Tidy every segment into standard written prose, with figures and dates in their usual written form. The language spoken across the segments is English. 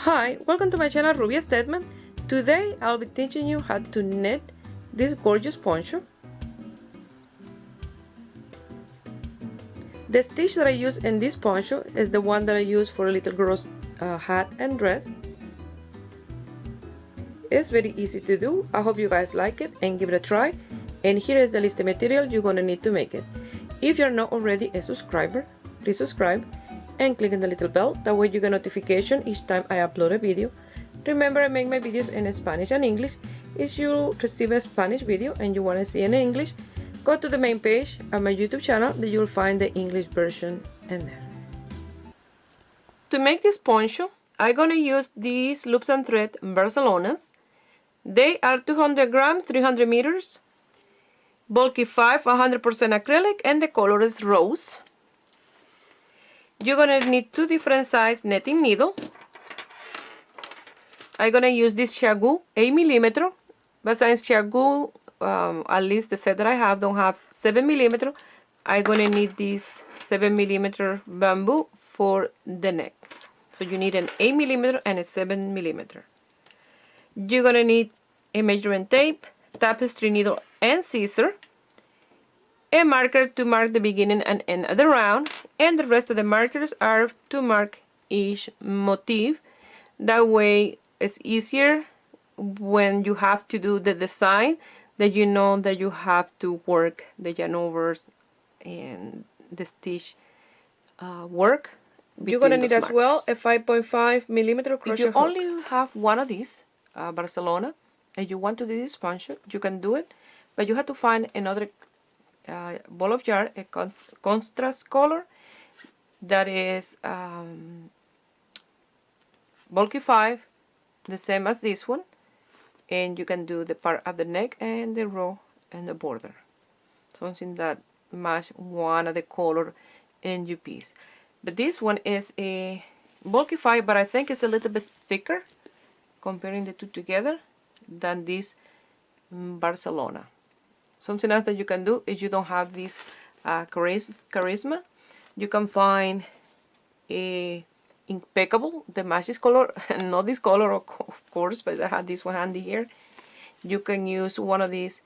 Hi, welcome to my channel Ruby Statement. Today I'll be teaching you how to knit this gorgeous poncho. The stitch that I use in this poncho is the one that I use for a little girl's hat and dress. It's very easy to do. I hope you guys like it and give it a try. And here is the list of material you're gonna need to make it. If you're not already a subscriber, please subscribe and click on the little bell. That way you get notification each time I upload a video. Remember, I make my videos in Spanish and English. If you receive a Spanish video and you want to see it in English, go to the main page of my YouTube channel that you'll find the English version in there. To make this poncho, I'm gonna use these loops and thread Barcelonas. They are 200 grams, 300 meters, bulky 5, 100% acrylic, and the color is rose. You're gonna need two different size netting needle. I'm gonna use this Chagoo 8mm, but since Chagoo, at least the set that I have, don't have 7mm, I'm gonna need this 7mm bamboo for the neck. So you need an 8mm and a 7mm. You're gonna need a measuring tape, tapestry needle and scissor, a marker to mark the beginning and end of the round, and the rest of the markers are to mark each motif. That way it's easier when you have to do the design, that you know that you have to work the yarn overs and the stitch work. You're gonna need as well a 5.5mm crochet hook. If you only have one of these Barcelona and you want to do this poncho, you can do it, but you have to find another ball of yarn, a contrast color that is bulky 5, the same as this one, and you can do the part of the neck and the row and the border, something that match one of the color in your piece. But this one is a bulky 5, but I think it's a little bit thicker comparing the two together than this Barcelona. Something else that you can do is you don't have this charisma. You can find a impeccable that matches color, not this color of course, but I have this one handy here. You can use one of these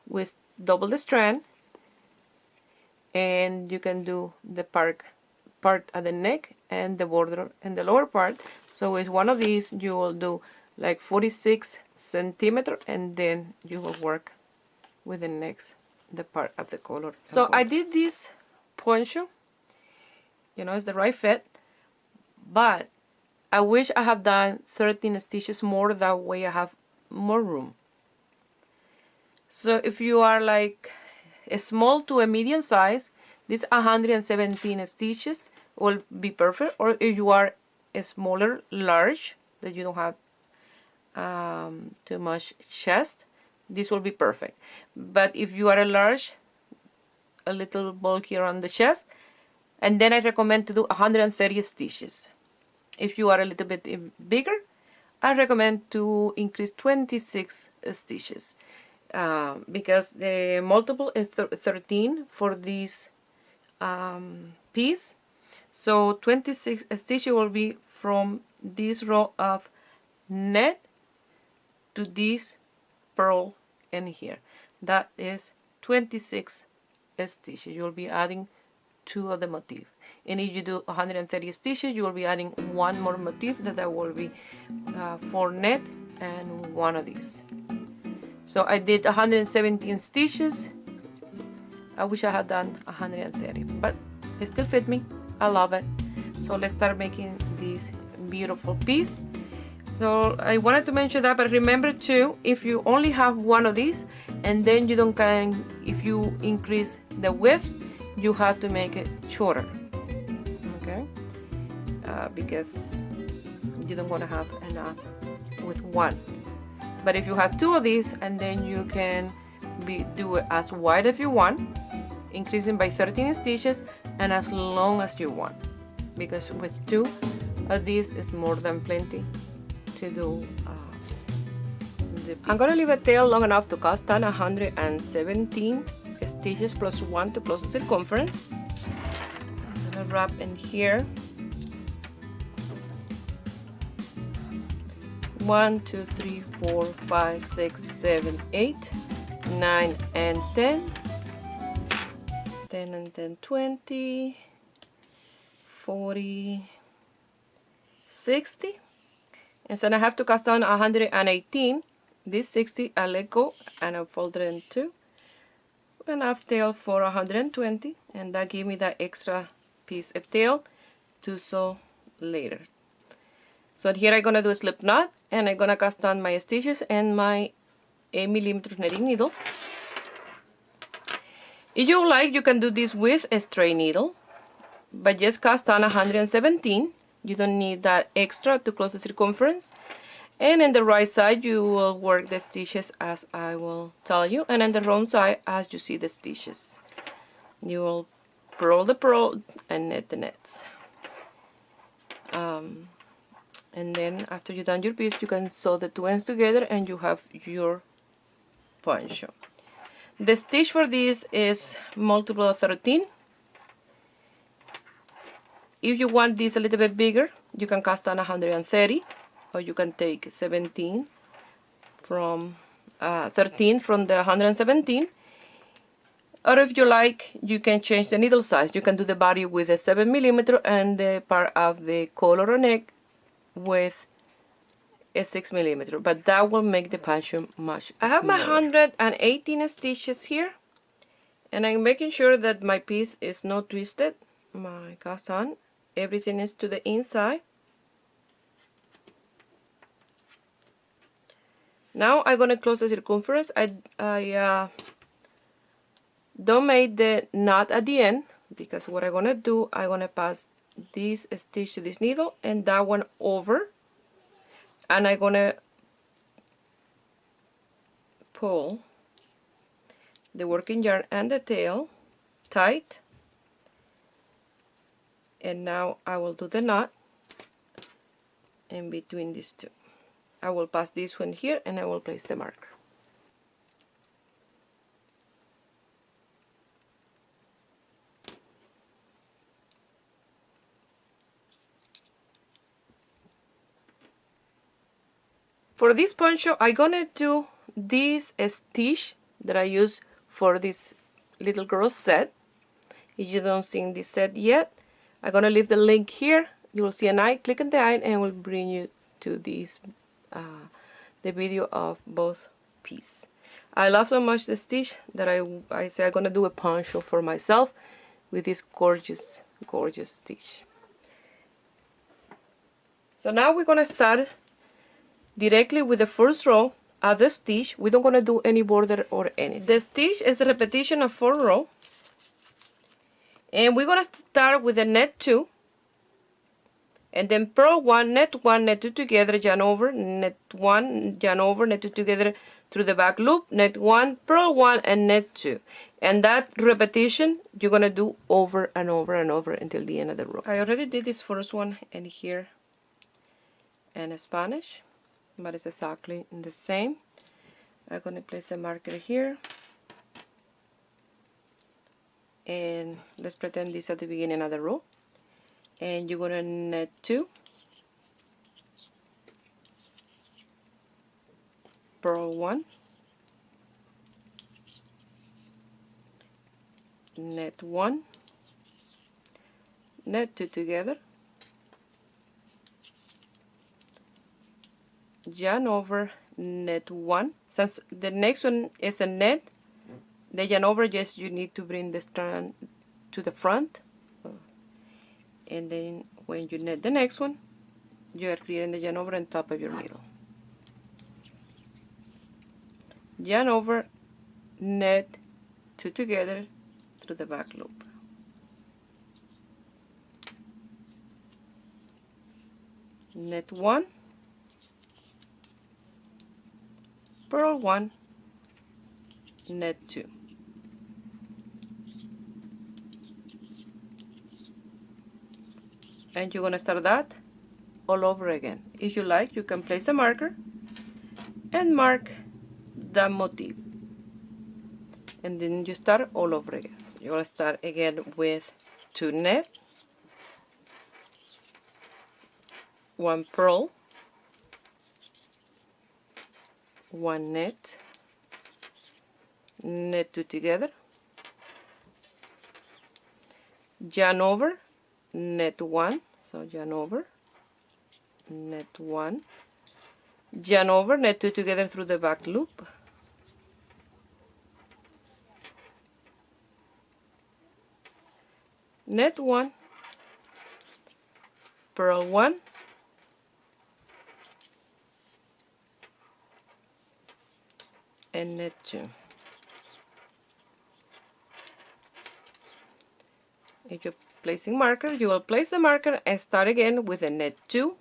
with double the strand, and you can do the part of the neck and the border and the lower part. So with one of these you will do like 46 centimeters, and then you will work with the part of the color. So I did this poncho, you know, it's the right fit, but I wish I have done 13 stitches more. That way I have more room. So if you are like a small to a medium size, this 117 stitches will be perfect. Or if you are a smaller, large, that you don't have too much chest, this will be perfect. But if you are a large, a little bulkier on the chest, and then I recommend to do 130 stitches. If you are a little bit bigger, I recommend to increase 26 stitches, because the multiple is 13 for this piece. So 26 stitches will be from this row of net to this purl in here. That is 26 stitches. You will be adding 2 of the motif, and if you do 130 stitches, you will be adding 1 more motif that will be 4 net and 1 of these. So I did 117 stitches. I wish I had done 130, but it still fit me. I love it. So let's start making this beautiful piece. So I wanted to mention that, but remember too, if you only have one of these and then you don't can, if you increase the width, you have to make it shorter, okay? Because you don't want to have enough with one. But if you have 2 of these, and then you can do it as wide as you want, increasing by 13 stitches, and as long as you want, because with 2 of these is more than plenty to do the piece. I'm gonna leave a tail long enough to cast on 117 stitches plus 1 to close the circumference. I'm gonna wrap in here 1 2 3 4 5 6 7 8 9 and 10, 10 and 10 20, 40, 60, and so I have to cast on 118. This 60 I let go and I fold it in two, and I've tailed for 120, and that gave me that extra piece of tail to sew later. So here I'm gonna do a slip knot, and I'm gonna cast on my stitches and my 8mm knitting needle. If you like, you can do this with a straight needle, but just cast on 117. You don't need that extra to close the circumference. And in the right side you will work the stitches as I will tell you, and in the wrong side as you see the stitches. You will purl the purl and knit the knits. And then after you've done your piece, you can sew the two ends together and you have your poncho. The stitch for this is multiple of 13. If you want this a little bit bigger, you can cast on 130, or you can take 17 from 13 from the 117. Or if you like, you can change the needle size. You can do the body with a 7mm and the part of the collar or neck with a 6mm, but that will make the poncho much smaller. I have my 118 stitches here, and I'm making sure that my piece is not twisted. My cast on, everything is to the inside. Now I'm gonna close the circumference. I don't make the knot at the end, because what I'm gonna do, I'm gonna pass this stitch to this needle and that one over, and I'm gonna pull the working yarn and the tail tight, and now I will do the knot in between these two. I will pass this one here and I will place the marker. For this poncho, I'm gonna do this stitch that I use for this little girl set. If you don't see this set yet, I'm gonna leave the link here. You will see an eye. Click on the eye, and it will bring you to this the video of both pieces. I love so much the stitch that I say I'm gonna do a poncho for myself with this gorgeous, gorgeous stitch. So now we're gonna start directly with the first row of the stitch. We don't gonna do any border or anything. The stitch is the repetition of 4 rows, and we're gonna start with a net 2, and then purl 1, net 2 together, yarn over, net 1, yarn over, net 2 together through the back loop, net 1, purl 1, and net 2. And that repetition you're gonna do over and over and over until the end of the row. I already did this first one in here in Spanish, but it's exactly the same. I'm gonna place a marker here, and let's pretend this at the beginning of the row, and you're gonna net 2, purl 1, net 1, net 2 together, yarn over, net 1. Since the next one is a net, the yarn over, just you need to bring the strand to the front, and then when you net the next one, you are creating the yarn over on top of your needle. Yarn over, net 2 together through the back loop. Net 1, purl 1, net 2. And you're going to start that all over again. If you like, you can place a marker and mark the motif, and then you start all over again. So you're going to start again with 2 net, 1 purl, 1 net, net 2 together, yarn over, net 1, so yarn over, net 1, yarn over, net 2 together through the back loop, net 1, purl 1, and net 2. If you're placing marker, you will place the marker and start again with a net 2,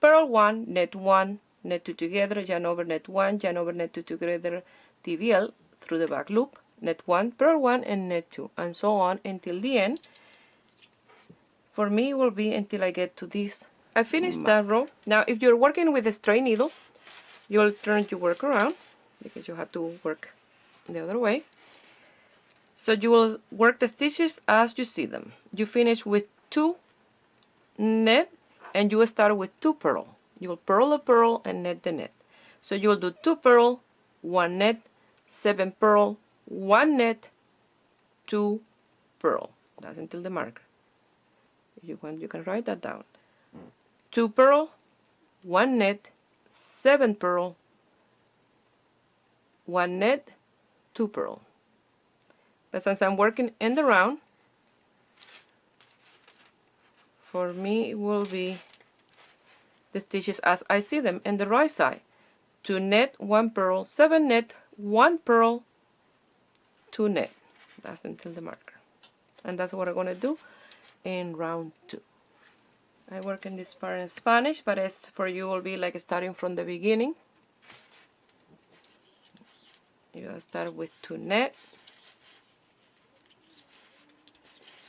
purl 1, net 1, net 2 together, yarn over net 1, yarn over net 2 together, TVL through the back loop, net 1, purl 1, and net 2, and so on until the end. For me, it will be until I get to this. I finished that row. Now, if you're working with a straight needle, you'll turn your work around because you have to work the other way. So you will work the stitches as you see them. You finish with 2 net and you will start with 2 purl. You will purl a purl and net the net. So you will do 2 purl, 1 net, 7 purl, 1 net, 2 purl. That's until the marker. If you want, you can write that down. 2 purl, 1 net, 7 purl, 1 net, 2 purl. But since I'm working in the round, for me it will be the stitches as I see them in the right side. 2 net, 1 purl, 7 net, 1 purl, 2 net. That's until the marker. And that's what I'm going to do in round 2. I work in this part in Spanish, but as for you will be like starting from the beginning. You will start with 2 net.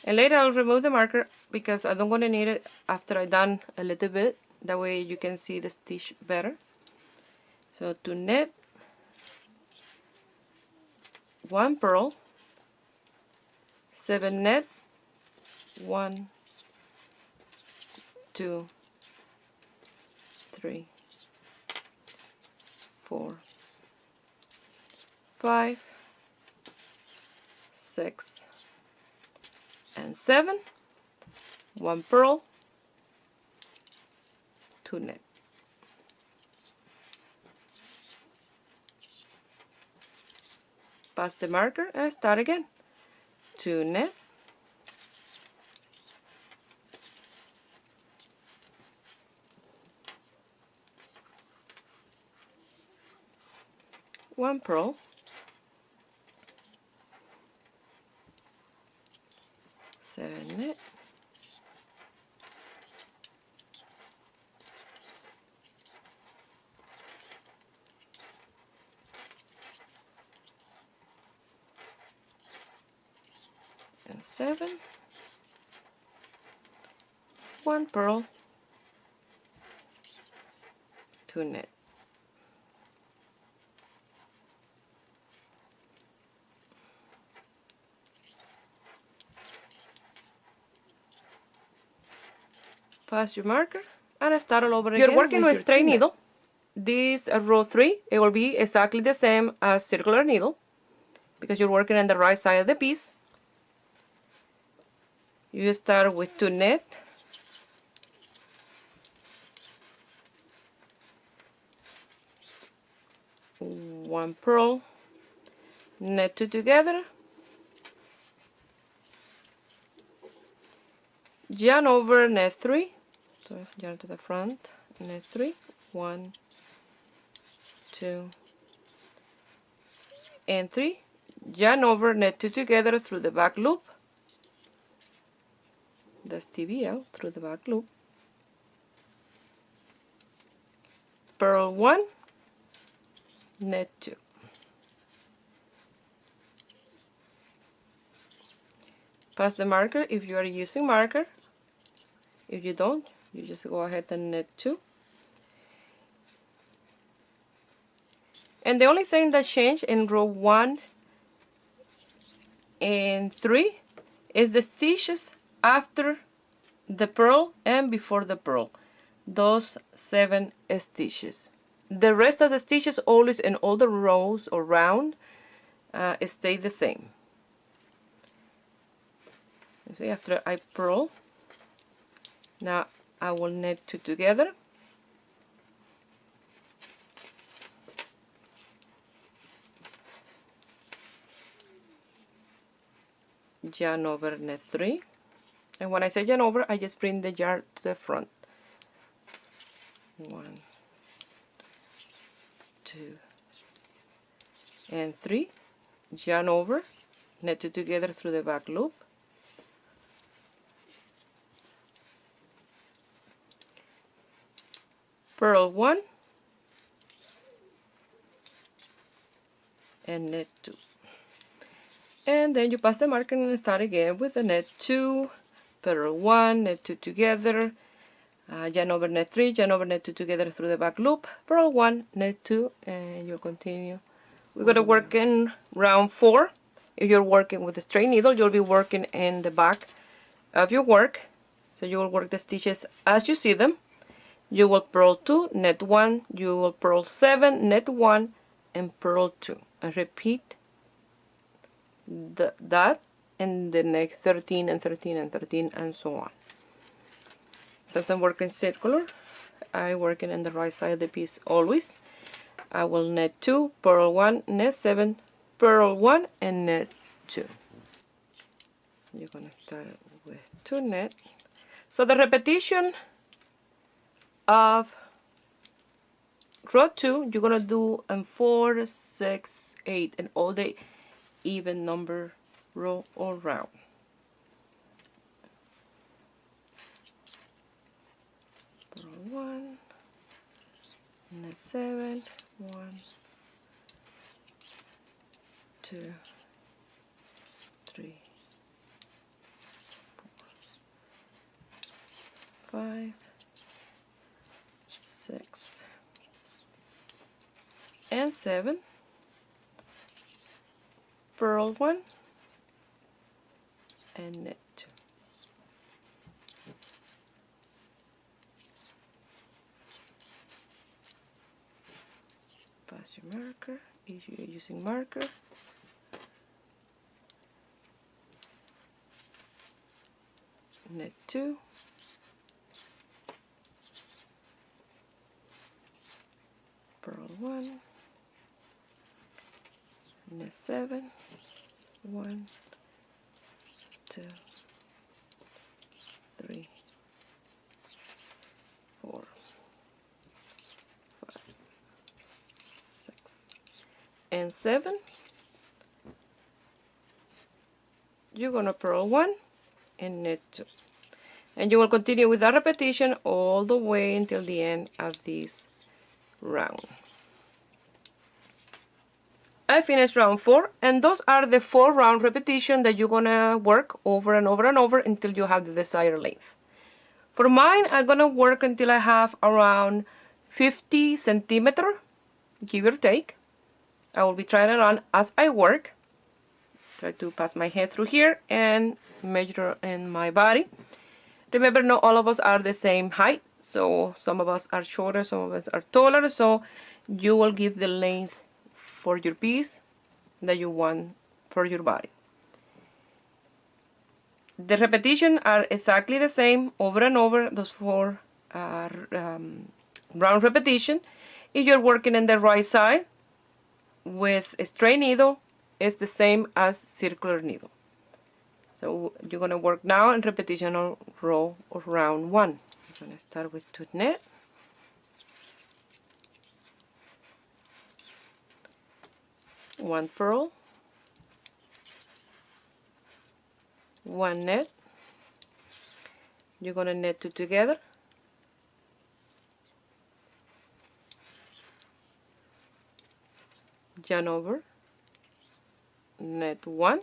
And later I'll remove the marker because I don't want to need it after I done a little bit. That way you can see the stitch better. So 2 net, 1 purl, 7 net, 1, 2, 3, 4, 5, 6, and 7, 1 purl, 2 net. Pass the marker and start again. 2 net, 1 purl, 7 net, 7, 1 purl, 2 net. Pass your marker and start all over again. You're working with straight needle. This row 3, it will be exactly the same as circular needle because you're working on the right side of the piece. You start with 2 net, one purl, net 2 together, yarn over net 3, so yarn to the front, net 3, 1, 2, and 3, yarn over net 2 together through the back loop. That's TBL through the back loop. Purl 1, net 2. Pass the marker if you are using marker. If you don't, you just go ahead and net 2. And the only thing that changed in row 1 and 3 is the stitches after the purl and before the purl. Those 7 stitches. the rest of the stitches always in all the rows or round stay the same. You see, after I purl, now I will knit 2 together. Yarn over, knit 3, and when I say yarn over, I just bring the yarn to the front. 1, 2, and 3. Yarn over, knit 2 together through the back loop. Purl 1 and knit 2. And then you pass the marker and start again with the knit 2, purl 1, knit 2 together, yarn over, knit 3, yarn over, knit 2 together through the back loop, purl 1, knit 2, and you'll continue. We're going to work in round 4. If you're working with a straight needle, you'll be working in the back of your work. So you will work the stitches as you see them. You will purl 2, knit 1, you will purl 7, knit 1, and purl 2. And repeat that in the next 13 and 13 and 13 and so on. Since I'm working circular, I'm working in the right side of the piece always. I will knit 2, purl 1, knit 7, purl 1, and knit 2. You're going to start with 2 knit. So the repetition of row 2, you're going to do in 4, 6, 8, and all the even number row or round. Purl 1, knit 7, 1, 2, 3, 4, 5, 6, and 7. Purl 1 and knit 2. Pass your marker if you're using marker. Knit 2. Purl 1. Knit 7. 1, 2, 3, 4, 5, 6, and 7. You're going to purl 1 and knit 2. And you will continue with that repetition all the way until the end of this round. I finished round 4, and those are the 4 round repetitions that you're gonna work over and over and over until you have the desired length. For mine, I'm gonna work until I have around 50 centimeters, give or take. I will be trying it on as I work. Try to pass my head through here and measure in my body. Remember, not all of us are the same height, so some of us are shorter, some of us are taller, so you will give the length for your piece that you want for your body. The repetitions are exactly the same over and over, those 4 round repetition. If you're working in the right side with a straight needle, it's the same as circular needle. So you're going to work now in repetition of row of round 1. I'm going to start with 2 knit. 1 purl, 1 knit. You're going to knit 2 together, yarn over, knit 1,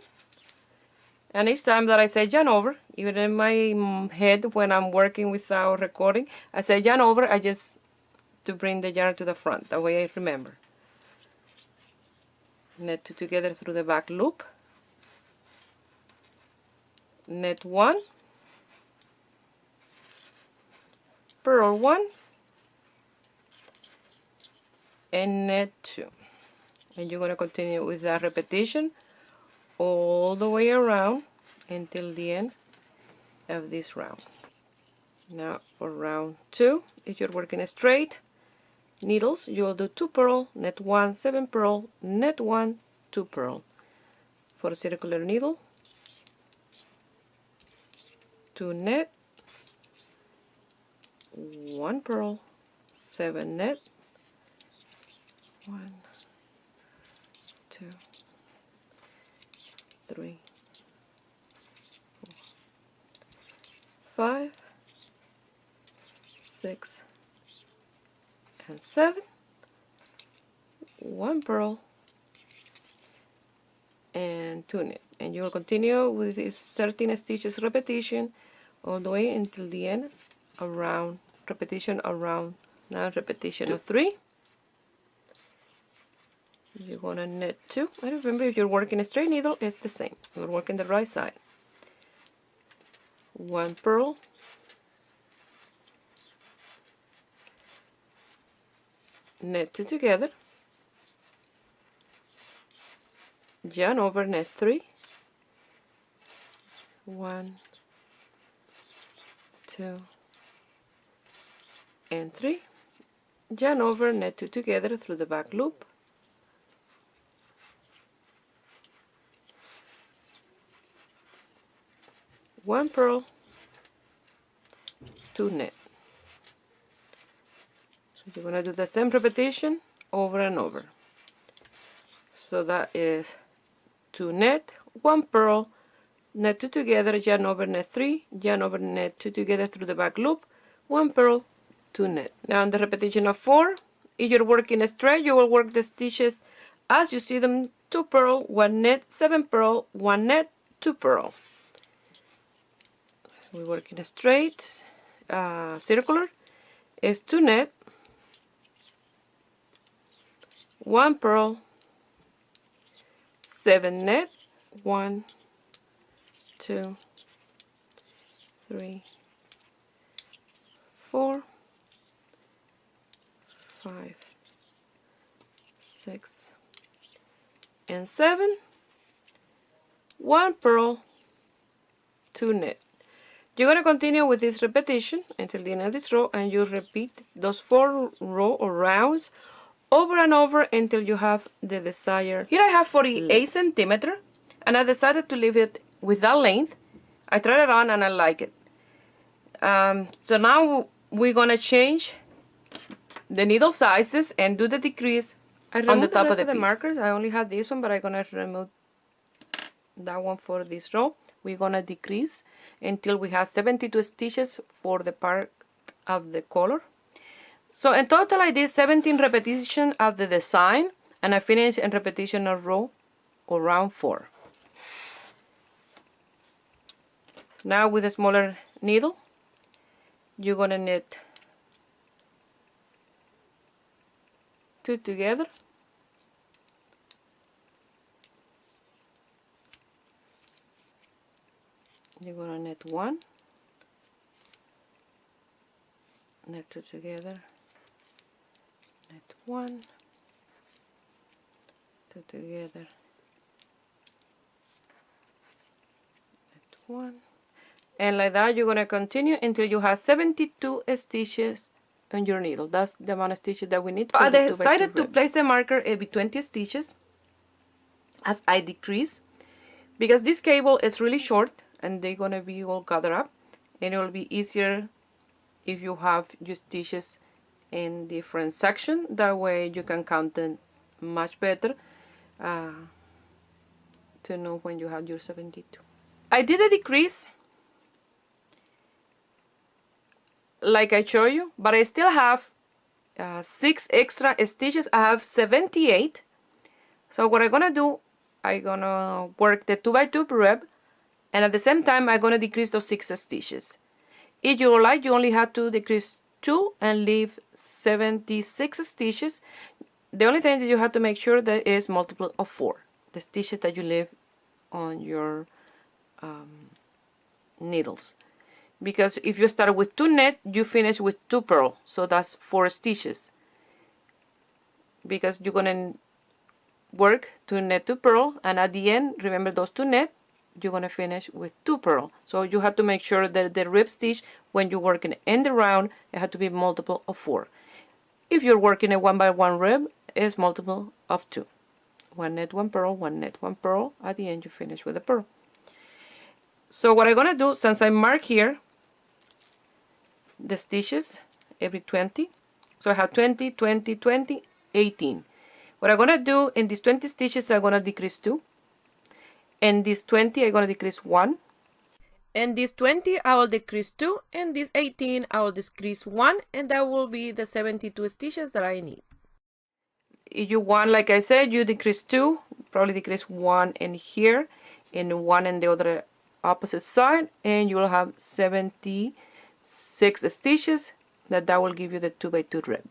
and each time that I say yarn over, even in my head when I'm working without recording, I say yarn over, I just to bring the yarn to the front, that way I remember. Knit 2 together through the back loop, knit 1, purl 1, and knit 2, and you're going to continue with that repetition all the way around until the end of this round. Now for round 2, if you're working straight needles, you'll do 2 purl, knit 1, 7 purl, knit 1, 2 purl. For a circular needle, 2 knit, 1 purl, 7 knit, 1, 2, 3, 4, 5, 6, and 7, 1 purl, and 2 knit, and you will continue with this 13 stitches repetition all the way until the end, around repetition around. Now repetition of 3, you're gonna knit 2, and remember, if you're working a straight needle, it's the same. You're working the right side. 1 purl, knit 2 together, yarn over, knit 3, 1, 2, and 3, yarn over, knit 2 together through the back loop, 1 purl, 2 knit. So you're going to do the same repetition over and over. So that is 2 knit, 1 purl, knit 2 together, yarn over, knit 3, yarn over, knit 2 together through the back loop, 1 purl, 2 knit. Now in the repetition of 4, if you're working straight, you will work the stitches as you see them: 2 purl, 1 knit, 7 purl, 1 knit, 2 purl. So we work in a straight circular is 2 knit, 1 purl, 7 knit, 1, 2, 3, 4, 5, 6, and 7, 1 purl, 2 knit. You're going to continue with this repetition until the end of this row, and you repeat those 4 rows or rounds over and over until you have the desired. Here I have 48 centimeters, and I decided to leave it with that length. I tried it on and I like it. So now we're going to change the needle sizes and do the decrease on the top of the markers. I only have this one, but I'm going to remove that one for this row. We're going to decrease until we have 72 stitches for the part of the color. So in total I did 17 repetitions of the design, and I finished in repetition of row or round 4. Now with a smaller needle, you're going to knit 2 together, you're going to knit 1, knit 2 together, knit 1, 2 together, knit 1, and like that you're going to continue until you have 72 stitches on your needle. That's the amount of stitches that we need. I decided to place the marker every 20 stitches as I decrease, because this cable is really short and they're going to be all gathered up, and it will be easier if you have your stitches in different sections. That way you can count them much better to know when you have your 72. I did a decrease like I showed you, but I still have 6 extra stitches. I have 78. So what I'm gonna do, I'm gonna work the 2x2 rib, and at the same time I'm gonna decrease those 6 stitches. If you like, you only have to decrease 2 and leave 76 stitches. The only thing that you have to make sure that is multiple of 4, the stitches that you leave on your needles. Because if you start with 2 knit, you finish with 2 purl, so that's 4 stitches. because you're gonna work 2 net 2 purl, and at the end, remember those 2 net, you're gonna finish with 2 purl. So you have to make sure that the rib stitch, when you're working in the round, it has to be multiple of 4. If you're working a 1 by 1 rib, it's multiple of 2. 1 net 1 purl, 1 net 1 purl. At the end, you finish with a purl. So what I'm gonna do, since I mark here the stitches every 20, so I have 20, 20, 20, 18. What I'm gonna do in these 20 stitches, I'm gonna decrease 2. And these 20, I'm gonna decrease 1. And these 20, I will decrease 2. And these 18, I will decrease 1. And that will be the 72 stitches that I need. If you want, like I said, you decrease 2, probably decrease 1 in here, and 1 in the other opposite side, and you will have 76 stitches. That will give you the 2 by 2 rib.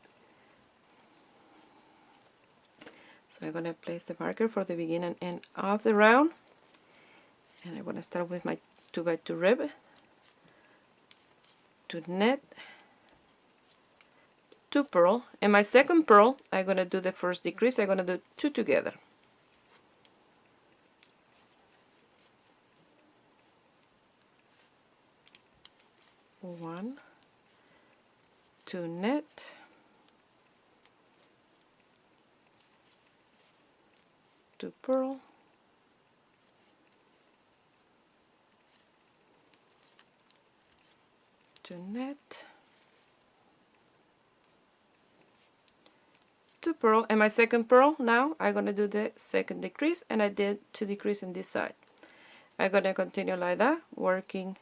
So I'm going to place the marker for the beginning and end of the round, and I'm going to start with my 2 by 2 rib, 2 net, 2 purl, and my second purl, I'm going to do the first decrease. I'm going to do 2 together. One, 2 net, 2 purl, 2 net, 2 purl, and my second purl. Now I'm going to do the second decrease, and I did 2 decrease in this side. I'm going to continue like that, working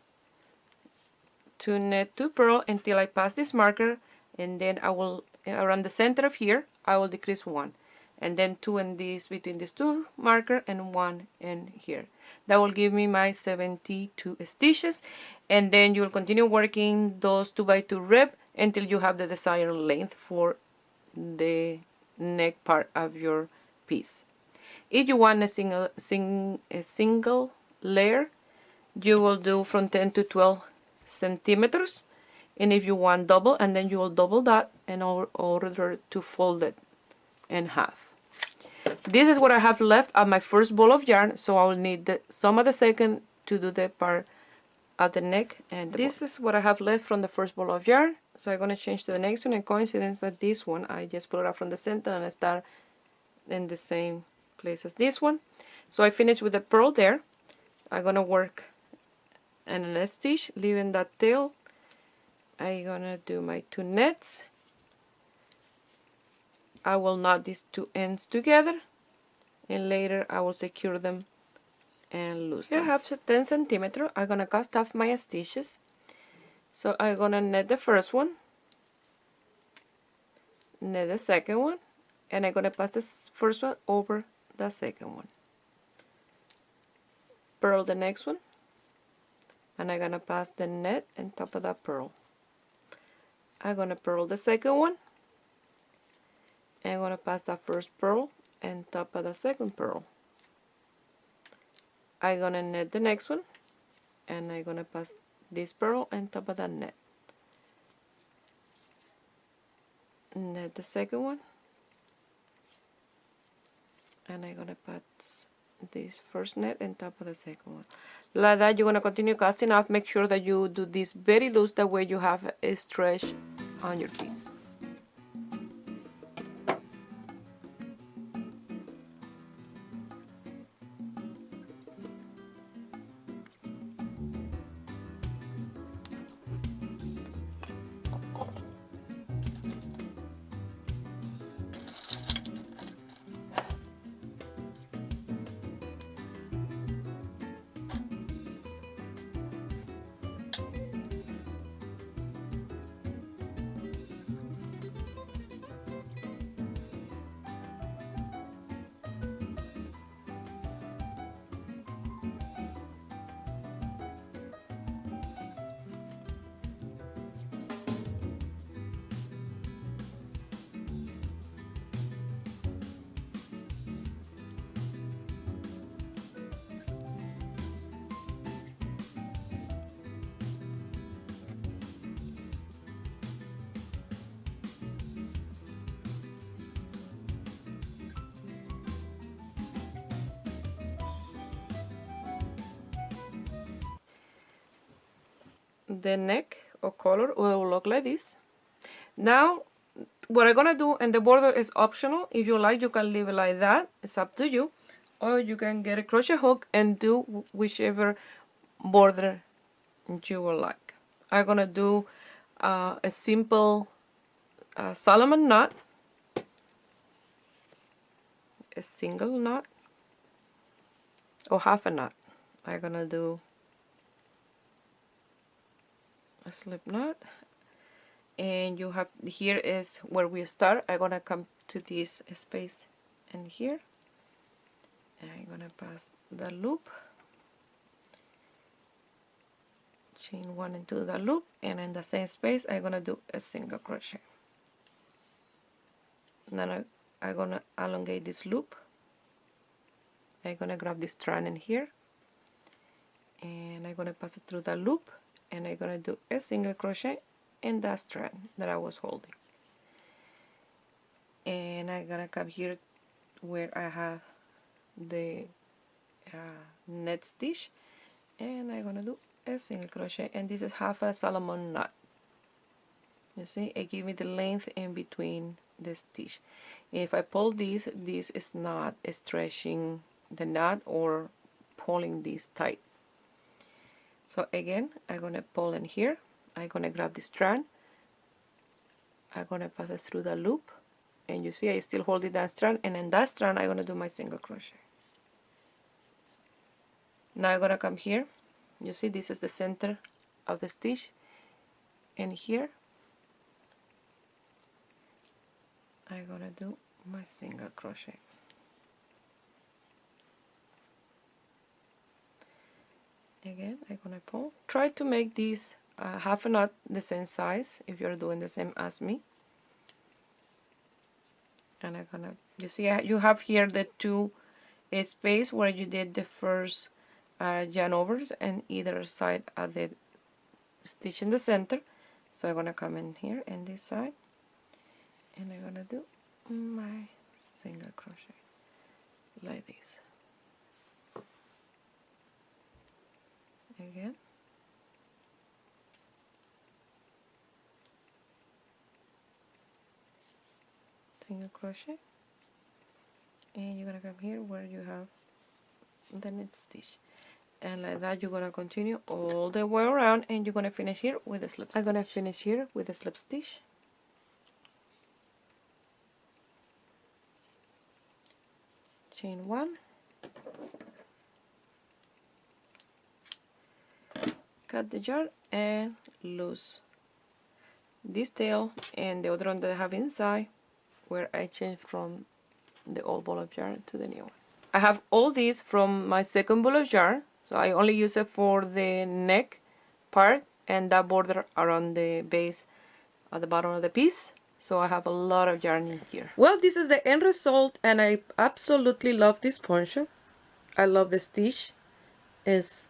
2 net 2 purl until I pass this marker, and then I will, around the center of here, I will decrease 1, and then 2 in this, between these 2 marker, and 1 in here. That will give me my 72 stitches, and then you will continue working those 2 by 2 rib until you have the desired length for the neck part of your piece. If you want a single layer, you will do from 10 to 12 centimeters, and if you want double, and then you will double that in order to fold it in half. This is what I have left of my first ball of yarn, so I will need some of the second to do the part of the neck, and this is what I have left from the first ball of yarn. So I'm going to change to the next one, and coincidence that this one I just pull it out from the center and I start in the same place as this one. So I finished with the purl there. I'm going to work and a net stitch, leaving that tail. I'm going to do my 2 nets. I will knot these 2 ends together, and later I will secure them and loose them. Here I have 10 centimeters. I'm going to cast off my stitches. So I'm going to net the first one, net the second one, and I'm going to pass this first one over the second one. Purl the next one, and I'm going to pass the net on top of that purl. I'm going to purl the second one, and I'm going to pass that first purl on top of the second purl. I'm going to net the next one, and I'm going to pass this purl on top of that net. Net the second one, and I'm going to pass this first net on top of the second one. Like that, you're going to continue casting off. Make sure that you do this very loose, that way you have a stretch on your piece. the neck or color will look like this. Now what I'm gonna do, and the border is optional, if you like you can leave it like that, it's up to you, or you can get a crochet hook and do whichever border you will like. I'm gonna do a simple Solomon knot, a single knot or half a knot. I'm gonna do a slip knot, and you have, here is where we start. I'm gonna come to this space and here, and I'm gonna pass the loop, chain 1 into the loop, and in the same space I'm gonna do a single crochet. Then I'm gonna elongate this loop. I'm gonna grab this strand in here, and I'm gonna pass it through the loop, and I'm gonna do a single crochet in that strand that I was holding. And I'm gonna come here where I have the net stitch, and I'm gonna do a single crochet, and this is half a Solomon knot. You see, it gives me the length in between the stitch. If I pull this is not stretching the knot or pulling this tight. So again, I'm gonna pull in here, I'm gonna grab the strand, I'm gonna pass it through the loop, and you see I still hold it that strand, and in that strand I'm gonna do my single crochet. Now I'm gonna come here, you see this is the center of the stitch, and here I'm gonna do my single crochet. Again, I'm gonna pull. Try to make this half a knot the same size if you're doing the same as me. And I'm gonna, you see you have here the two space where you did the first yarn overs, and either side of the stitch in the center. So I'm gonna come in here and this side, and I'm gonna do my single crochet like this. Again, single crochet, and you're gonna come here where you have the net stitch, and like that you're gonna continue all the way around, and you're gonna finish here with a slip stitch. I'm gonna finish here with a slip stitch, chain 1, cut the yarn and loose this tail and the other one that I have inside, where I changed from the old ball of yarn to the new one. I have all these from my second ball of yarn, so I only use it for the neck part and that border around the base at the bottom of the piece. So I have a lot of yarn in here. Well, this is the end result, and I absolutely love this poncho. I love the stitch. It's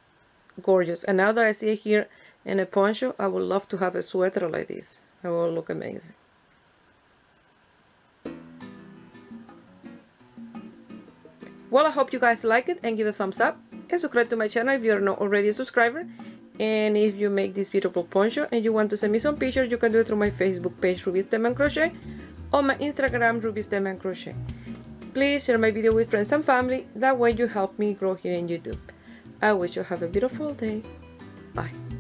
gorgeous, and now that I see it here in a poncho, I would love to have a sweater like this. It will look amazing. Well, I hope you guys like it and give it a thumbs up and subscribe to my channel if you're not already a subscriber. And if you make this beautiful poncho and you want to send me some pictures, you can do it through my Facebook page, Ruby Stem and Crochet, or my Instagram, Ruby Stem and Crochet. Please share my video with friends and family. That way you help me grow here in YouTube. I wish you have a beautiful day. Bye.